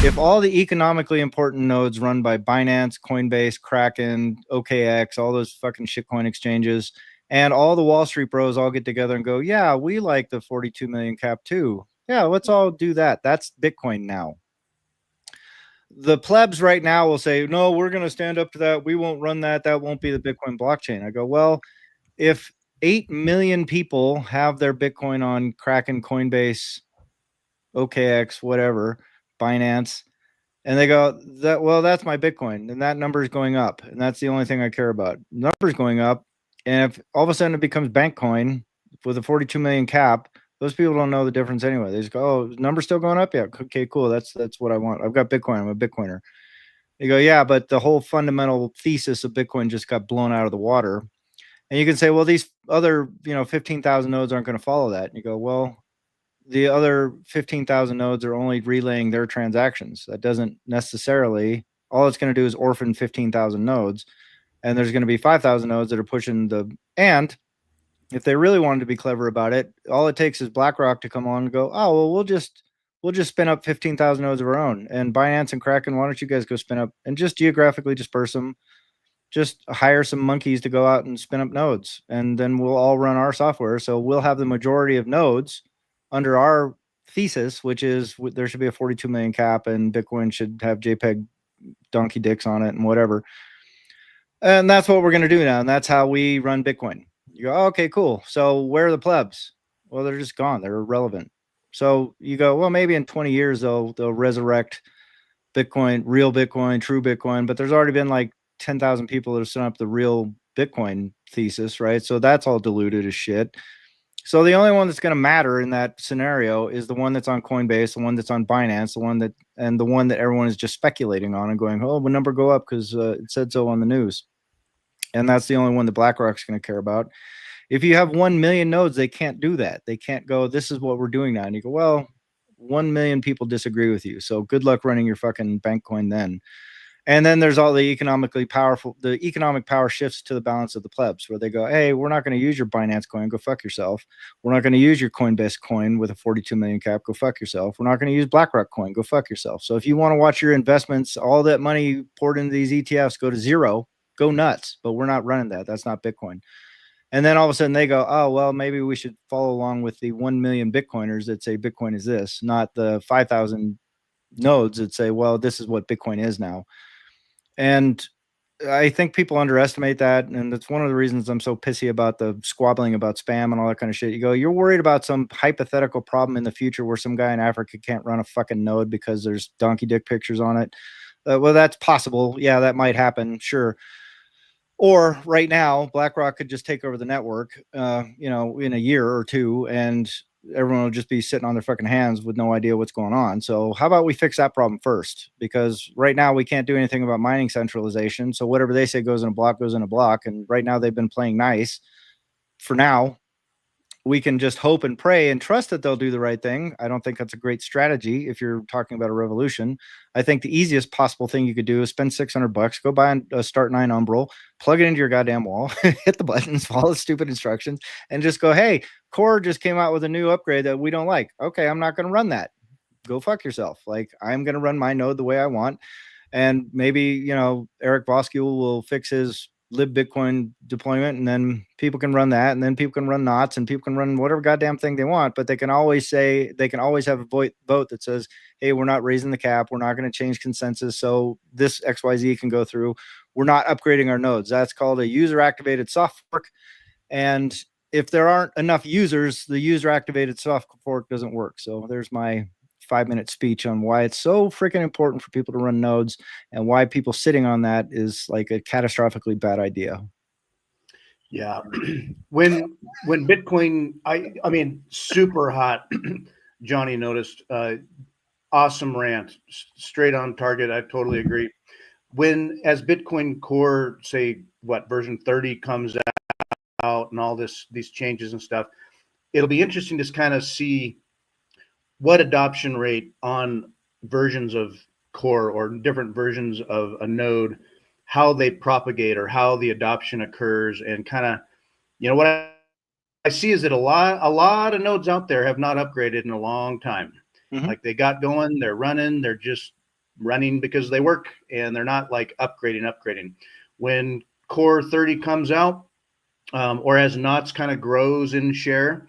if all the economically important nodes run by Binance, Coinbase, Kraken, OKX, all those fucking shitcoin exchanges, and all the Wall Street bros all get together and go, yeah, we like the 42 million cap too. Yeah, let's all do that. That's Bitcoin now. The plebs right now will say, no, we're going to stand up to that. We won't run that. That won't be the Bitcoin blockchain. I go, well, if 8 million people have their Bitcoin on Kraken, Coinbase, OKX, whatever, Binance, and they go, that, well, that's my Bitcoin, and that number is going up, and that's the only thing I care about. Numbers going up, and if all of a sudden it becomes bank coin with a 42 million cap, those people don't know the difference anyway. They just go, oh, number's still going up? Yeah, okay, cool. That's what I want. I've got Bitcoin. I'm a Bitcoiner. You go, yeah, but the whole fundamental thesis of Bitcoin just got blown out of the water. And you can say, well, these other, 15,000 nodes aren't going to follow that. And you go, well, the other 15,000 nodes are only relaying their transactions. That doesn't necessarily, all it's going to do is orphan 15,000 nodes. And there's going to be 5,000 nodes that are pushing and if they really wanted to be clever about it, all it takes is BlackRock to come along and go, oh, well, we'll just spin up 15,000 nodes of our own. And Binance and Kraken, why don't you guys go spin up and just geographically disperse them? Just hire some monkeys to go out and spin up nodes, and then we'll all run our software. So we'll have the majority of nodes under our thesis, which is there should be a 42 million cap and Bitcoin should have JPEG donkey dicks on it and whatever. And that's what we're going to do now. And that's how we run Bitcoin. You go, oh, okay, cool. So where are the plebs? Well, they're just gone. They're irrelevant. So you go, well, maybe in 20 years, they'll resurrect Bitcoin, real Bitcoin, true Bitcoin. But there's already been like 10,000 people that have set up the real Bitcoin thesis, right? So that's all diluted as shit. So the only one that's going to matter in that scenario is the one that's on Coinbase, the one that's on Binance, the one that everyone is just speculating on and going, oh, the number go up because it said so on the news. And that's the only one that BlackRock's going to care about. If you have 1 million nodes, they can't do that. They can't go, this is what we're doing now. And you go, well, 1 million people disagree with you. So good luck running your fucking bank coin then. And then there's all the economic power shifts to the balance of the plebs where they go, hey, we're not going to use your Binance coin. Go fuck yourself. We're not going to use your Coinbase coin with a 42 million cap. Go fuck yourself. We're not going to use BlackRock coin. Go fuck yourself. So if you want to watch your investments, all that money poured into these ETFs go to zero, go nuts. But we're not running that. That's not Bitcoin. And then all of a sudden they go, oh, well, maybe we should follow along with the 1 million Bitcoiners that say Bitcoin is this, not the 5,000 nodes that say, well, this is what Bitcoin is now. And I think people underestimate that. And that's one of the reasons I'm so pissy about the squabbling about spam and all that kind of shit. You go, you're worried about some hypothetical problem in the future where some guy in Africa can't run a fucking node because there's donkey dick pictures on it. Well, that's possible. Yeah, that might happen. Sure. Or right now, BlackRock could just take over the network, in a year or two, and everyone will just be sitting on their fucking hands with no idea what's going on. So how about we fix that problem first? Because right now we can't do anything about mining centralization. So whatever they say goes in a block, goes in a block. And right now they've been playing nice. For now, we can just hope and pray and trust that they'll do the right thing. I don't think that's a great strategy if you're talking about a revolution. I think the easiest possible thing you could do is spend $600, go buy a Start 9 Umbral, plug it into your goddamn wall, hit the buttons, follow the stupid instructions, and just go, hey, Core just came out with a new upgrade that we don't like. Okay, I'm not going to run that. Go fuck yourself. Like, I'm going to run my node the way I want. And maybe, Eric Voskuil will fix his lib Bitcoin deployment, and then people can run that, and then people can run knots, and people can run whatever goddamn thing they want. But they can always have a vote that says, hey, we're not raising the cap, we're not going to change consensus, so this XYZ can go through. We're not upgrading our nodes. That's called a user activated soft fork. And if there aren't enough users, the user activated soft fork doesn't work. So there's my 5-minute speech on why it's so freaking important for people to run nodes and why people sitting on that is like a catastrophically bad idea. Yeah. When Bitcoin, I mean, super hot, Johnny noticed, awesome rant, straight on target. I totally agree. As Bitcoin Core, say version 30 comes out and all these changes and stuff, it'll be interesting to kind of see what adoption rate on versions of Core or different versions of a node, how they propagate or how the adoption occurs, and kind of, what I see is that a lot of nodes out there have not upgraded in a long time. Mm-hmm. Like they got going, they're running, they're just running because they work and they're not like upgrading. When Core 30 comes out, or as knots kind of grows in share,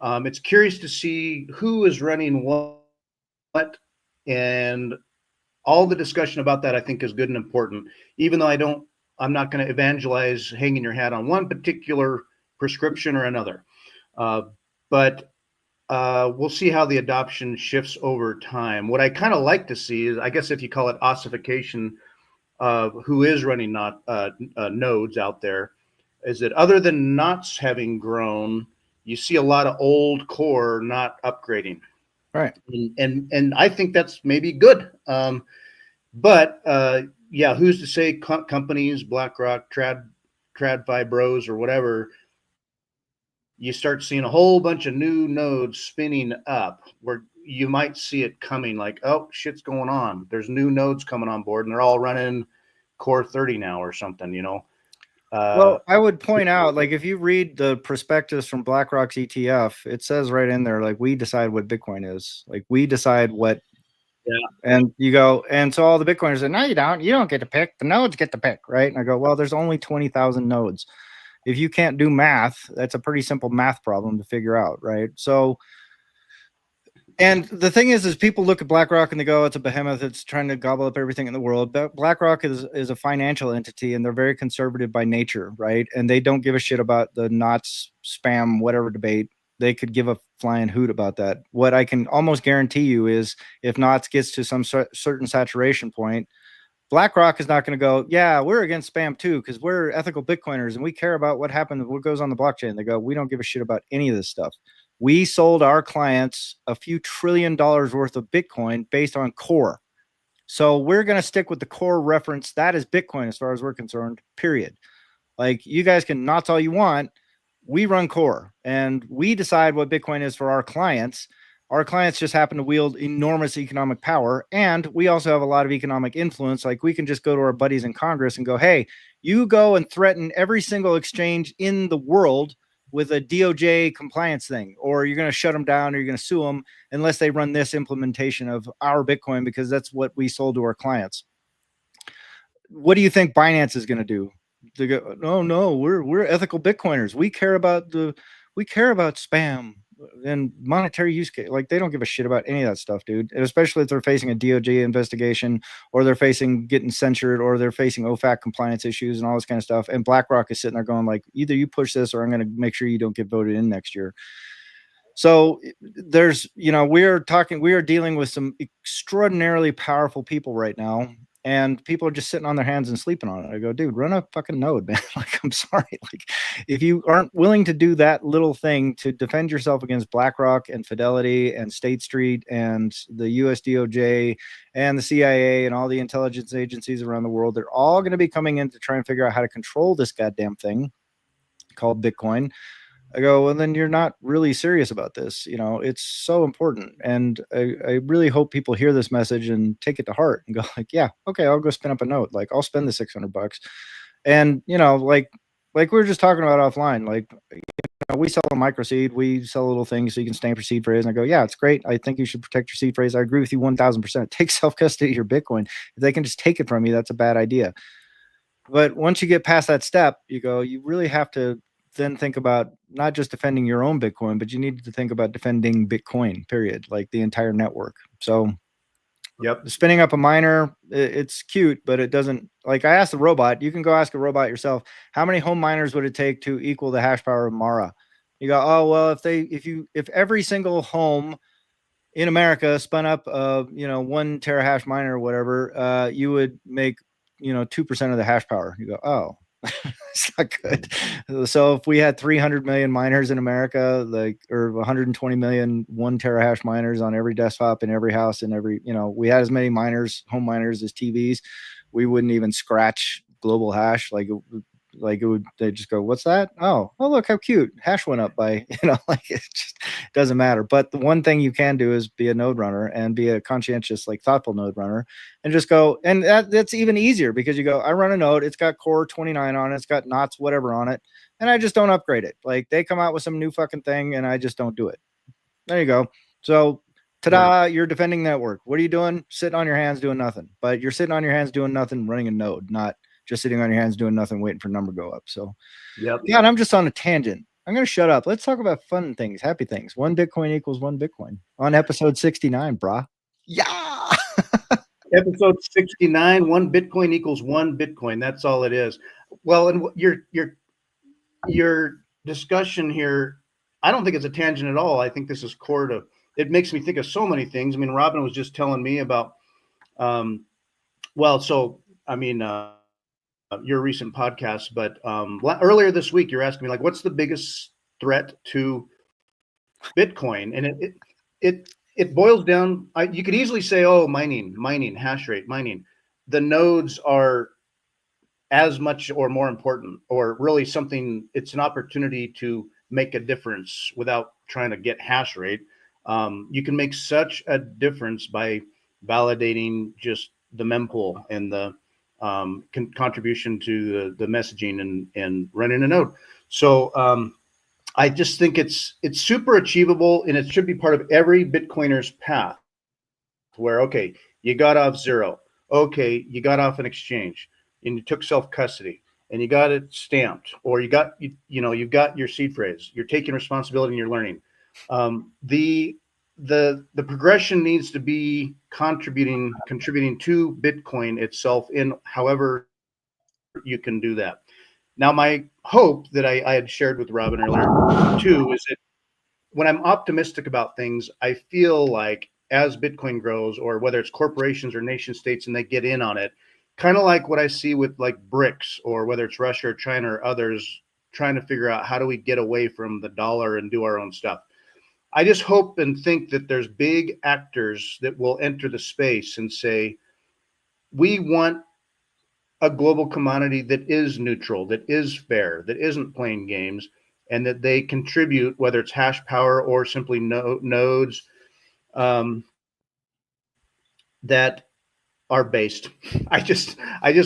it's curious to see who is running what, and all the discussion about that I think is good and important. Even though I'm not going to evangelize hanging your hat on one particular prescription or another, but we'll see how the adoption shifts over time. What I kind of like to see is, I guess if you call it ossification of who is running nodes out there, is that other than knots having grown, you see a lot of old core not upgrading. Right. And I think that's maybe good. But yeah, who's to say companies, BlackRock, TradFi Bros, or whatever, you start seeing a whole bunch of new nodes spinning up where you might see it coming like, oh, shit's going on. There's new nodes coming on board and they're all running Core 30 now or something, you know? Well, I would point out, like, if you read the prospectus from BlackRock's ETF, it says right in there, like, we decide what Bitcoin is. Like, we decide what. Yeah. And you go, and so all the Bitcoiners say, no, you don't. You don't get to pick. The nodes get to pick, right? And I go, well, there's only 20,000 nodes. If you can't do math, that's a pretty simple math problem to figure out, right? So, and the thing is people look at BlackRock and they go, it's a behemoth. It's trying to gobble up everything in the world. But BlackRock is a financial entity and they're very conservative by nature, right? And they don't give a shit about the knots, spam, whatever debate. They could give a flying hoot about that. What I can almost guarantee you is if knots gets to some certain saturation point, BlackRock is not going to go, yeah, we're against spam too, because we're ethical Bitcoiners and we care about what happens, what goes on the blockchain. They go, we don't give a shit about any of this stuff. We sold our clients a few $1 trillion worth of Bitcoin based on core. So we're going to stick with the core reference. That is Bitcoin as far as we're concerned, period. Like, you guys can knots all you want. We run core and we decide what Bitcoin is for our clients. Our clients just happen to wield enormous economic power. And we also have a lot of economic influence. Like, we can just go to our buddies in Congress and go, hey, you go and threaten every single exchange in the world with a DOJ compliance thing, or you're going to shut them down or you're going to sue them unless they run this implementation of our Bitcoin, because that's what we sold to our clients. What do you think Binance is going to do? They go, no, we're ethical Bitcoiners. We care about spam and monetary use case. Like, they don't give a shit about any of that stuff, dude. And especially if they're facing a DOJ investigation, or they're facing getting censured, or they're facing OFAC compliance issues and all this kind of stuff. And BlackRock is sitting there going, like, either you push this or I'm going to make sure you don't get voted in next year. So there's, we are dealing with some extraordinarily powerful people right now. And people are just sitting on their hands and sleeping on it. I go, dude, run a fucking node, man. Like, I'm sorry. Like, if you aren't willing to do that little thing to defend yourself against BlackRock and Fidelity and State Street and the US DOJ and the CIA and all the intelligence agencies around the world, they're all going to be coming in to try and figure out how to control this goddamn thing called Bitcoin. I go, well, then you're not really serious about this. It's so important. And I really hope people hear this message and take it to heart and go, like, yeah, okay, I'll go spin up a note. Like, I'll spend the $600. And, like we were just talking about offline, like, we sell a MicroSeed, we sell little things so you can stamp your seed phrase. And I go, yeah, it's great. I think you should protect your seed phrase. I agree with you 1000%. Take self-custody of your Bitcoin. If they can just take it from you, that's a bad idea. But once you get past that step, you go, you really have to then think about not just defending your own Bitcoin, but you need to think about defending Bitcoin, period, like the entire network. So yep, spinning up a miner, it's cute, but it doesn't, like, I asked the robot, you can go ask a robot yourself, how many home miners would it take to equal the hash power of Mara? You go, oh, well, if every single home in America spun up 1 terahash miner or whatever, you would make 2% of the hash power. You go, oh, it's not good. So if we had 300 million miners in America, or 120 million 1 terahash miners on every desktop in every house, and we had as many home miners as TVs, we wouldn't even scratch global hash. They just go, what's that? Oh, look how cute. Hash went up by, like, it just doesn't matter. But the one thing you can do is be a node runner and be a conscientious, like, thoughtful node runner, and just go. And that's even easier because you go, I run a node. It's got core 29 on it. It's got knots, whatever on it. And I just don't upgrade it. Like, they come out with some new fucking thing and I just don't do it. There you go. So Ta-da, you're defending network. What are you doing? Sitting on your hands doing nothing. But you're sitting on your hands doing nothing, running a node, not just sitting on your hands doing nothing, waiting for number to go up. So yeah, and I'm just on a tangent. I'm going to shut up. Let's talk about fun things, happy things. 1 Bitcoin equals 1 Bitcoin on episode 69, brah. Yeah. Episode 69, 1 Bitcoin equals 1 Bitcoin. That's all it is. Well, and your discussion here, I don't think it's a tangent at all. I think this is core to, it makes me think of so many things. I mean, Robin was just telling me about, your recent podcast, but earlier this week, you're asking me like, what's the biggest threat to Bitcoin? And it boils down. You could easily say, oh, mining, hash rate, mining. The nodes are as much or more important, or really something. It's an opportunity to make a difference without trying to get hash rate. You can make such a difference by validating just the mempool and the contribution to the messaging and running a node. So I just think it's super achievable, and it should be part of every Bitcoiner's path. Where okay, you got off zero, okay, you got off an exchange, and you took self custody, and you got it stamped, or you've got your seed phrase. You're taking responsibility and you're learning. The progression needs to be contributing to Bitcoin itself in however you can do that. Now, my hope that I had shared with Robin earlier too is that when I'm optimistic about things, I feel like as Bitcoin grows, or whether it's corporations or nation states and they get in on it, kind of like what I see with like BRICS, or whether it's Russia or China or others trying to figure out how do we get away from the dollar and do our own stuff. I just hope and think that there's big actors that will enter the space and say, we want a global commodity that is neutral, that is fair, that isn't playing games, and that they contribute, whether it's hash power or simply nodes that are based. I just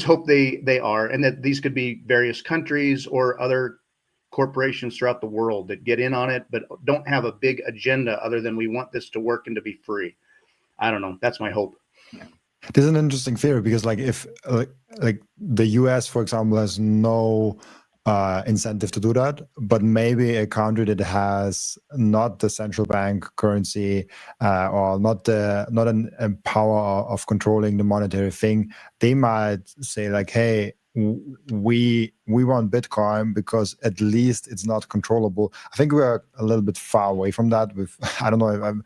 hope they are, and that these could be various countries or other corporations throughout the world that get in on it, but don't have a big agenda other than we want this to work and to be free. I don't know. That's my hope. This is an interesting theory, because like if like the US, for example, has no incentive to do that, but maybe a country that has not the central bank currency or not a power of controlling the monetary thing, they might say like, hey, we want Bitcoin because at least it's not controllable. I think we are a little bit far away from that. With I don't know,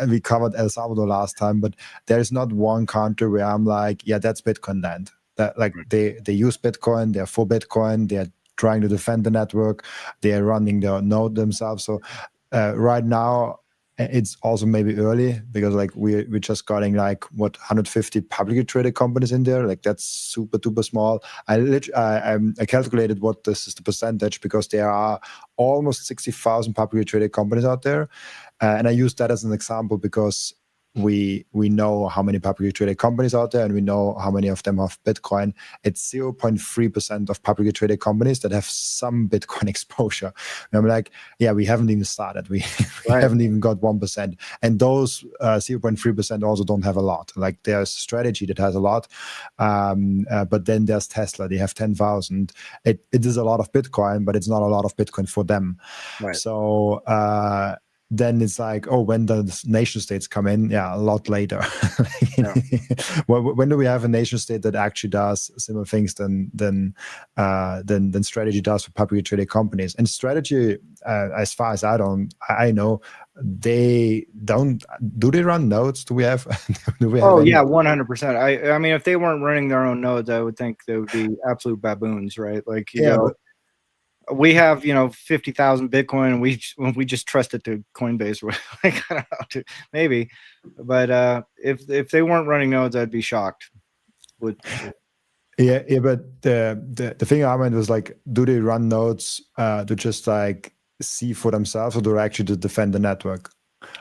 we covered El Salvador last time, but there is not one country where I'm like, yeah, that's Bitcoin land. That like they use Bitcoin, they're for Bitcoin, they're trying to defend the network, they're running their node themselves. So right now, it's also maybe early, because like we're just getting like 150 publicly traded companies in there. Like that's super duper small. I calculated what this is the percentage, because there are almost 60,000 publicly traded companies out there, and I use that as an example because we know how many publicly traded companies out there, and we know how many of them have Bitcoin. It's 0.3% of publicly traded companies that have some Bitcoin exposure. And I'm like, yeah, we haven't even started. We haven't even got 1%. And those 0.3% also don't have a lot. Like there's Strategy that has a lot, but then there's Tesla. They have 10,000. It is a lot of Bitcoin, but it's not a lot of Bitcoin for them. Right. So then it's like, oh, when does nation states come in? Yeah, a lot later. When do we have a nation state that actually does similar things than Strategy does for publicly traded companies? And Strategy, as far as I know, they don't. Do they run nodes? Do we have? Oh yeah, 100%. I mean, if they weren't running their own nodes, I would think they would be absolute baboons, right? Like you know. We have 50,000 Bitcoin, and we just trust it to Coinbase. Like, I don't know, maybe, but if they weren't running nodes, I'd be shocked. Yeah, but the thing I meant was like, do they run nodes to just like see for themselves, or do they actually to defend the network?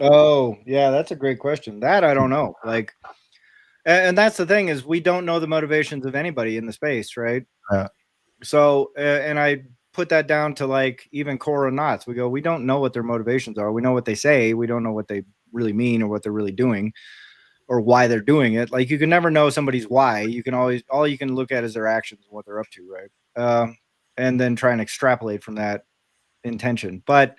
Oh yeah, that's a great question. That I don't know. Like, and that's the thing, is we don't know the motivations of anybody in the space, right? Yeah. So and I put that down to like even Cora Knots. We don't know what their motivations are. We know what they say. We don't know what they really mean or what they're really doing or why they're doing it. Like you can never know somebody's why. You can always, all you can look at is their actions and what they're up to, right? And then try and extrapolate from that intention. But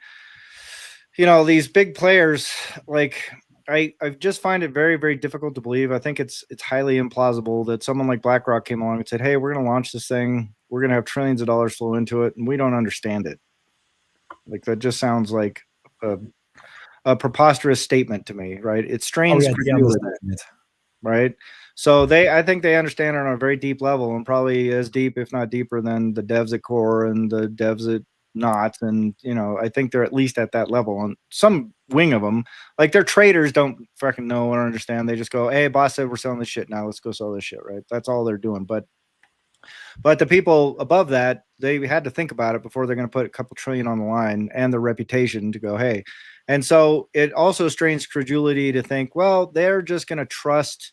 these big players, like I just find it very, very difficult to believe. I think it's highly implausible that someone like BlackRock came along and said, hey, we're going to launch this thing. We're going to have trillions of dollars flow into it, and we don't understand it. Like that just sounds like a preposterous statement to me, right? It strains credulity, right? So I think they understand it on a very deep level, and probably as deep, if not deeper, than the devs at Core and the devs at Knots. And I think they're at least at that level. And some wing of them, like their traders, don't fucking know or understand. They just go, "Hey, boss said we're selling this shit now. Let's go sell this shit." Right? That's all they're doing. But the people above that, they had to think about it before they're going to put a couple trillion on the line and their reputation to go, hey. And so it also strains credulity to think, well, they're just going to trust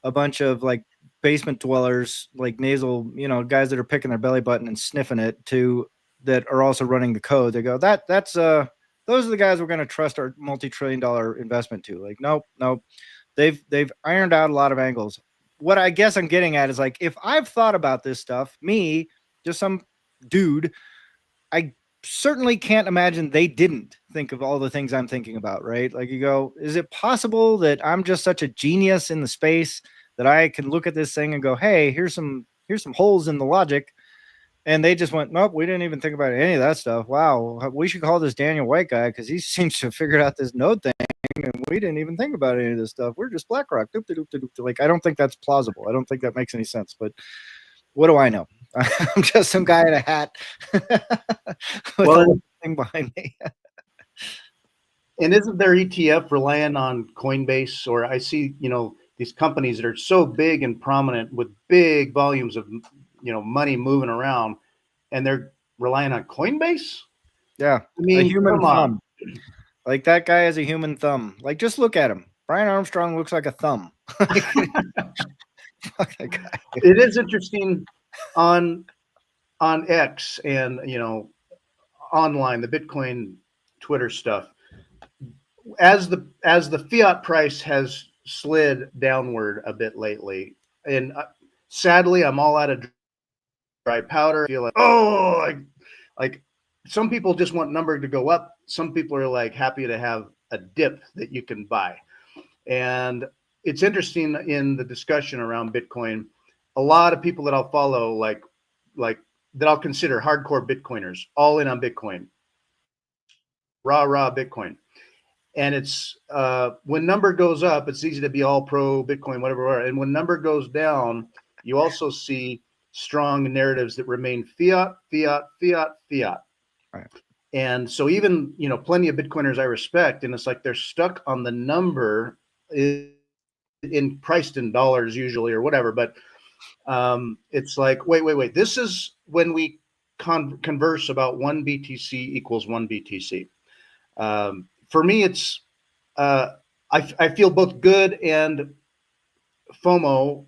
a bunch of like basement dwellers, like nasal, guys that are picking their belly button and sniffing it, that are also running the code. They go, that's those are the guys we're going to trust our multi-trillion-dollar investment to. Like, nope. They've ironed out a lot of angles. What I guess I'm getting at is like, if I've thought about this stuff, me, just some dude, I certainly can't imagine they didn't think of all the things I'm thinking about, right? Like you go, is it possible that I'm just such a genius in the space that I can look at this thing and go, hey, here's some holes in the logic. And they just went, nope, we didn't even think about any of that stuff. Wow, we should call this Daniel White guy because he seems to have figured out this node thing, and we didn't even think about any of this stuff. We're just BlackRock. Like, I don't think that's plausible. I don't think that makes any sense. But what do I know? I'm just some guy in a hat with a thing behind me. And isn't their ETF relying on Coinbase? Or I see, these companies that are so big and prominent with big volumes of, money moving around, and they're relying on Coinbase? Yeah. I mean, a human thumb. Like that guy has a human thumb. Like, just look at him. Brian Armstrong looks like a thumb. Fuck that guy. It is interesting on X and, online, the Bitcoin Twitter stuff. As the fiat price has slid downward a bit lately, and sadly, I'm all out of dry powder. I feel like some people just want number to go up. Some people are like happy to have a dip that you can buy. And it's interesting in the discussion around Bitcoin, a lot of people that I'll follow, like that I'll consider hardcore Bitcoiners, all in on Bitcoin, raw Bitcoin. And it's when number goes up, it's easy to be all pro Bitcoin, whatever. And when number goes down, you also see strong narratives that remain fiat. Right. And so even, plenty of Bitcoiners I respect, and it's like they're stuck on the number priced in dollars usually or whatever. But it's like, wait. This is when we converse about 1 BTC equals 1 BTC. For me, it's I feel both good and FOMO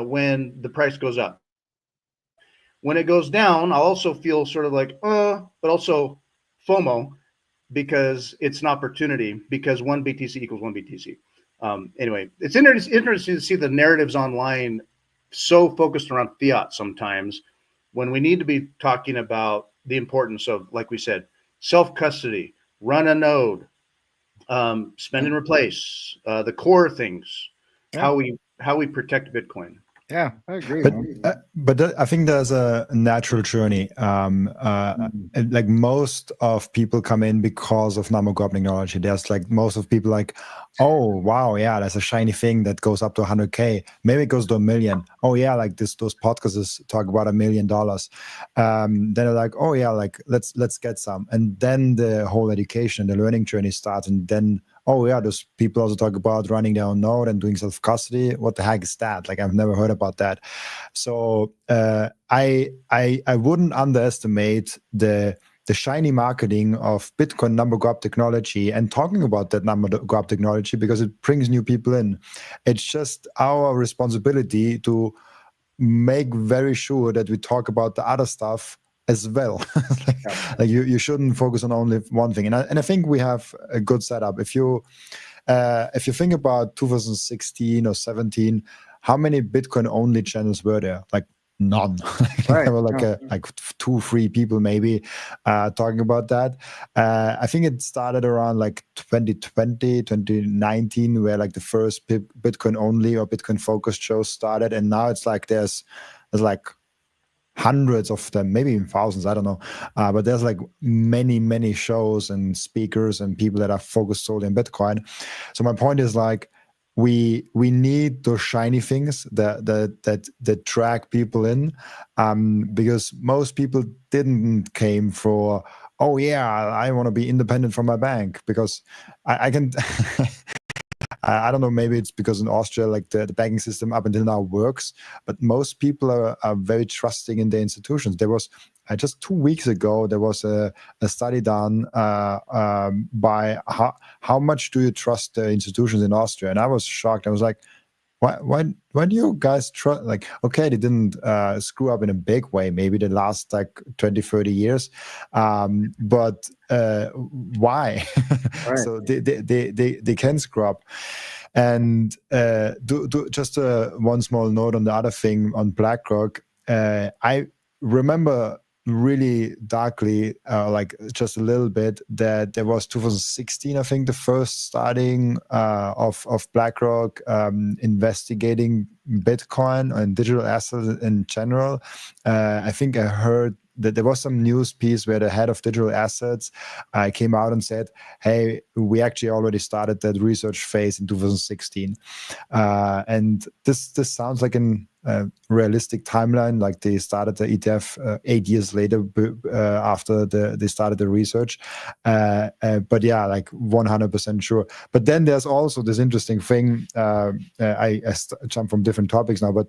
when the price goes up. When it goes down, I'll also feel sort of like, but also FOMO because it's an opportunity, because 1 BTC equals 1 BTC. Anyway, it's interesting to see the narratives online so focused around fiat sometimes, when we need to be talking about the importance of, like we said, self-custody, run a node, spend and replace, the core things, how we protect Bitcoin. Yeah, I agree. But I think there's a natural journey. Like most of people come in because of number crop technology. There's like most of people like, oh wow, yeah, that's a shiny thing that goes up to 100K. Maybe it goes to 1 million. Oh yeah, like those podcasts talk about $1 million. Then they're like, oh yeah, like let's get some. And then the whole education, the learning journey starts, and then oh yeah, those people also talk about running their own node and doing self-custody. What the heck is that? Like, I've never heard about that. So I wouldn't underestimate the shiny marketing of Bitcoin number crop technology and talking about that number crop technology, because it brings new people in. It's just our responsibility to make very sure that we talk about the other stuff as well. Like you shouldn't focus on only one thing. And I think we have a good setup. If you think about 2016 or 17, how many Bitcoin only channels were there? Like none. Right. There were like 2-3 people maybe talking about that. I think it started around like 2020, 2019, where like the first Bitcoin only or Bitcoin focused shows started, and now it's like there's like hundreds of them, maybe even thousands, I don't know, but there's like many shows and speakers and people that are focused solely on Bitcoin. So my point is like we need those shiny things that drag people in, because most people didn't came for, oh yeah, I want to be independent from my bank, because I can I don't know, maybe it's because in Austria, like the banking system up until now works, but most people are very trusting in the institutions. There was, just 2 weeks ago, there was a study done by how much do you trust the institutions in Austria? And I was shocked. I was like, why do you guys trust? Like, okay, they didn't screw up in a big way, maybe the last like 20-30 years, but why? Right. So they can screw up. And just one small note on the other thing on BlackRock. I remember really darkly, like just a little bit, that there was 2016, I think, the first starting of BlackRock investigating Bitcoin and digital assets in general. I think I heard that there was some news piece where the head of digital assets came out and said, hey, we actually already started that research phase in 2016. And this sounds like an realistic timeline, like they started the ETF 8 years later after they started the research. But yeah, like 100% sure. But then there's also this interesting thing. I jump from different topics now, but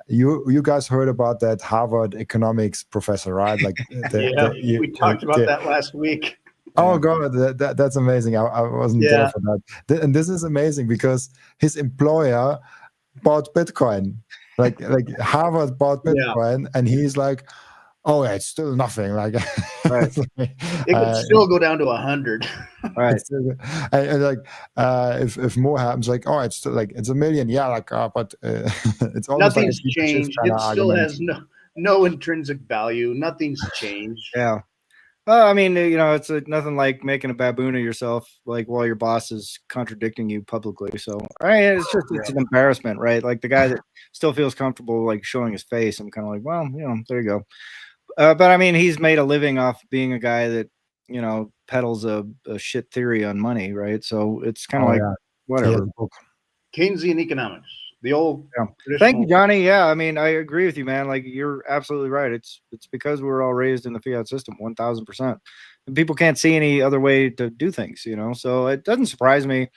you guys heard about that Harvard economics professor, right? Like we talked about that last week. Oh God, that's amazing. I wasn't there for that. And this is amazing because his employer bought Bitcoin. Like Harvard bought Bitcoin, and he's like, oh, yeah, it's still nothing. Like, Right. It could still go down to 100. Right. And like, if more happens, like, oh, it's still like it's a million. Yeah, like, but it's almost nothing's like changed. It still has no intrinsic value. Nothing's changed. Yeah. Well, I mean, it's nothing like making a baboon of yourself, like while your boss is contradicting you publicly. So, it's an embarrassment, right? Like the guy that still feels comfortable, like showing his face. I'm kind of like, well, there you go. But I mean, he's made a living off being a guy that, peddles a shit theory on money, right? So it's kind of whatever. Keynesian economics. The old Thank you, Johnny. Yeah, I mean, I agree with you, man. Like you're absolutely right. It's because we were all raised in the fiat system, 1000%, and people can't see any other way to do things. So it doesn't surprise me.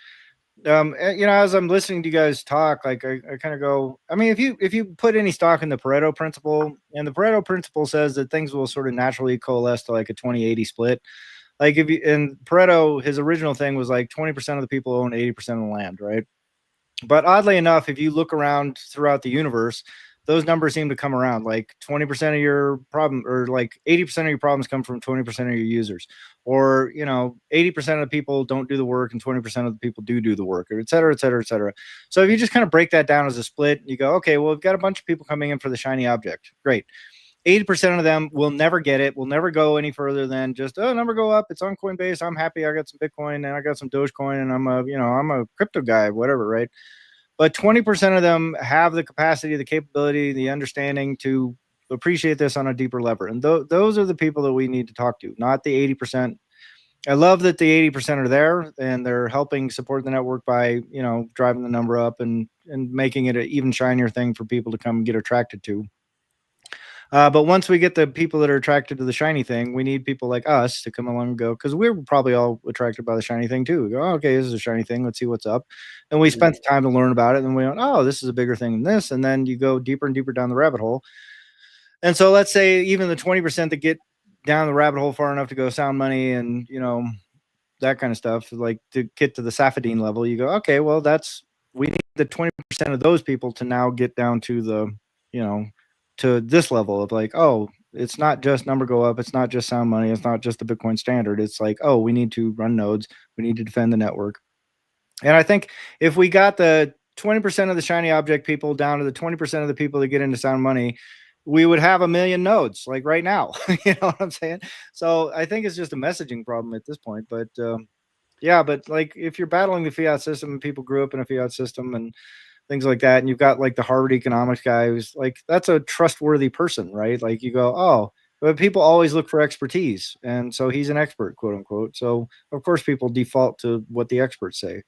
As I'm listening to you guys talk, like I kind of go, I mean, if you put any stock in the Pareto principle, and the Pareto principle says that things will sort of naturally coalesce to like a 20-80 split. Like and Pareto, his original thing was like 20% of the people own 80% of the land, right? But oddly enough, if you look around throughout the universe, those numbers seem to come around. Like 20% of your problem, or like 80% of your problems come from 20% of your users, or 80% of the people don't do the work and 20% of the people do the work, or et cetera, et cetera, et cetera. So if you just kind of break that down as a split, you go, okay, well, we've got a bunch of people coming in for the shiny object. Great. 80% of them will never get it, will never go any further than just, number go up, it's on Coinbase, I'm happy, I got some Bitcoin and I got some Dogecoin and I'm a crypto guy, whatever, right? But 20% of them have the capacity, the capability, the understanding to appreciate this on a deeper level. And those are the people that we need to talk to, not the 80%. I love that the 80% are there and they're helping support the network by, driving the number up and making it an even shinier thing for people to come get attracted to. But once we get the people that are attracted to the shiny thing, we need people like us to come along and go, because we're probably all attracted by the shiny thing too. We go, okay, this is a shiny thing. Let's see what's up. And we spent the time to learn about it. And we went, oh, this is a bigger thing than this. And then you go deeper and deeper down the rabbit hole. And so let's say even the 20% that get down the rabbit hole far enough to go sound money and, that kind of stuff, like to get to the Safadine level, you go, okay, well, we need the 20% of those people to now get down to the, to this level of like, oh, It's not just number go up. It's not just sound money. It's not just the Bitcoin standard. It's like, oh, we need to run nodes. We need to defend the network. And I think if we got the 20% of the shiny object people down to the 20% of the people that get into sound money, we would have 1 million nodes like right now. You know what I'm saying? So I think it's just a messaging problem at this point. But yeah, but like if you're battling the fiat system and people grew up in a fiat system and things like that, and you've got like the Harvard economics guy who's like, that's a trustworthy person, right? Like you go, oh, but people always look for expertise. And so he's an expert, quote unquote. So of course people default to what the experts say.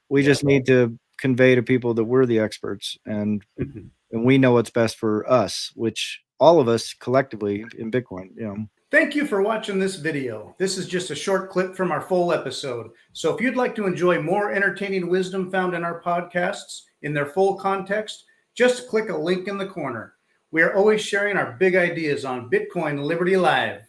We just need to convey to people that we're the experts and we know what's best for us, which all of us collectively in Bitcoin, you know. Thank you for watching this video. This is just a short clip from our full episode. So if you'd like to enjoy more entertaining wisdom found in our podcasts in their full context, just click a link in the corner. We are always sharing our big ideas on Bitcoin Liberty Live.